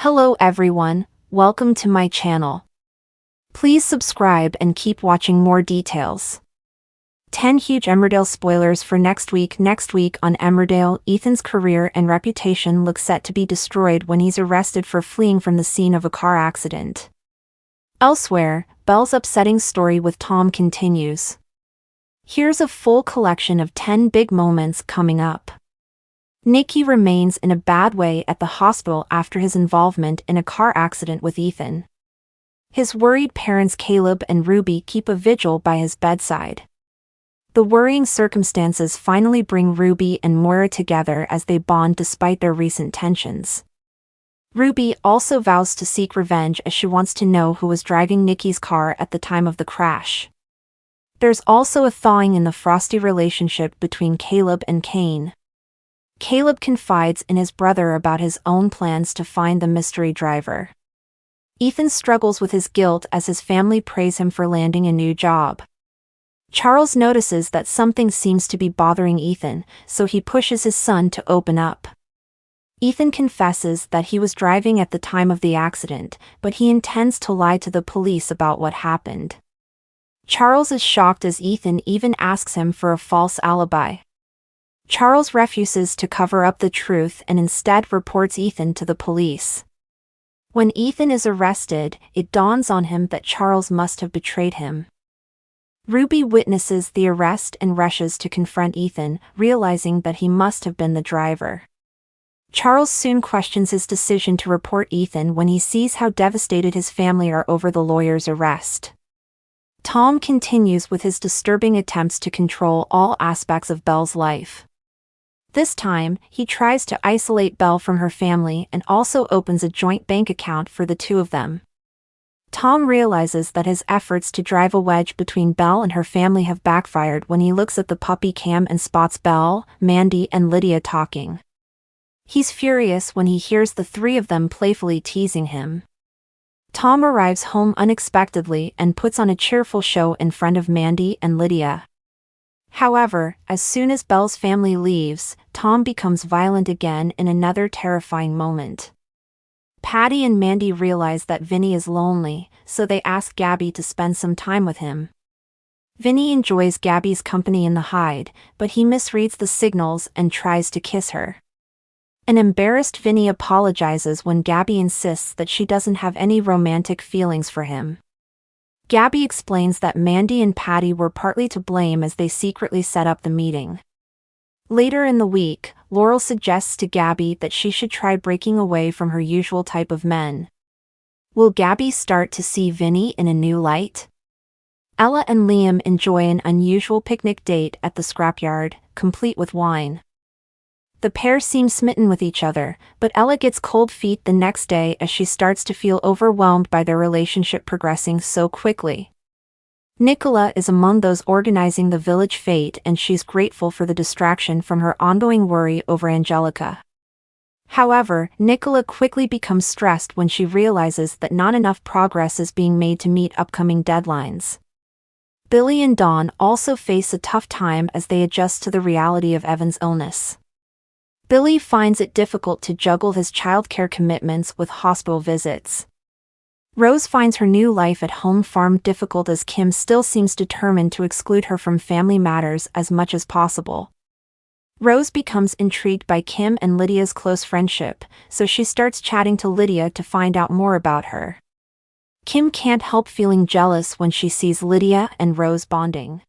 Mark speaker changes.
Speaker 1: Hello everyone, welcome to my channel. Please subscribe and keep watching more details. 10 huge Emmerdale spoilers for next week. Next week on Emmerdale, Ethan's career and reputation look set to be destroyed when he's arrested for fleeing from the scene of a car accident. Elsewhere, Belle's upsetting story with Tom continues. Here's a full collection of 10 big moments coming up. Nicky remains in a bad way at the hospital after his involvement in a car accident with Ethan. His worried parents Caleb and Ruby keep a vigil by his bedside. The worrying circumstances finally bring Ruby and Moira together as they bond despite their recent tensions. Ruby also vows to seek revenge as she wants to know who was driving Nicky's car at the time of the crash. There's also a thawing in the frosty relationship between Caleb and Kane. Caleb confides in his brother about his own plans to find the mystery driver. Ethan struggles with his guilt as his family praise him for landing a new job. Charles notices that something seems to be bothering Ethan, so he pushes his son to open up. Ethan confesses that he was driving at the time of the accident, but he intends to lie to the police about what happened. Charles is shocked as Ethan even asks him for a false alibi. Charles refuses to cover up the truth and instead reports Ethan to the police. When Ethan is arrested, it dawns on him that Charles must have betrayed him. Ruby witnesses the arrest and rushes to confront Ethan, realizing that he must have been the driver. Charles soon questions his decision to report Ethan when he sees how devastated his family are over the lawyer's arrest. Tom continues with his disturbing attempts to control all aspects of Belle's life. This time, he tries to isolate Belle from her family and also opens a joint bank account for the two of them. Tom realizes that his efforts to drive a wedge between Belle and her family have backfired when he looks at the puppy cam and spots Belle, Mandy and Lydia talking. He's furious when he hears the three of them playfully teasing him. Tom arrives home unexpectedly and puts on a cheerful show in front of Mandy and Lydia. However, as soon as Belle's family leaves, Tom becomes violent again in another terrifying moment. Patty and Mandy realize that Vinny is lonely, so they ask Gabby to spend some time with him. Vinny enjoys Gabby's company in the hide, but he misreads the signals and tries to kiss her. An embarrassed Vinny apologizes when Gabby insists that she doesn't have any romantic feelings for him. Gabby explains that Mandy and Patty were partly to blame as they secretly set up the meeting. Later in the week, Laurel suggests to Gabby that she should try breaking away from her usual type of men. Will Gabby start to see Vinny in a new light? Ella and Liam enjoy an unusual picnic date at the scrapyard, complete with wine. The pair seem smitten with each other, but Ella gets cold feet the next day as she starts to feel overwhelmed by their relationship progressing so quickly. Nicola is among those organizing the village fete and she's grateful for the distraction from her ongoing worry over Angelica. However, Nicola quickly becomes stressed when she realizes that not enough progress is being made to meet upcoming deadlines. Billy and Dawn also face a tough time as they adjust to the reality of Evan's illness. Billy finds it difficult to juggle his childcare commitments with hospital visits. Rose finds her new life at home farm difficult as Kim still seems determined to exclude her from family matters as much as possible. Rose becomes intrigued by Kim and Lydia's close friendship, so she starts chatting to Lydia to find out more about her. Kim can't help feeling jealous when she sees Lydia and Rose bonding.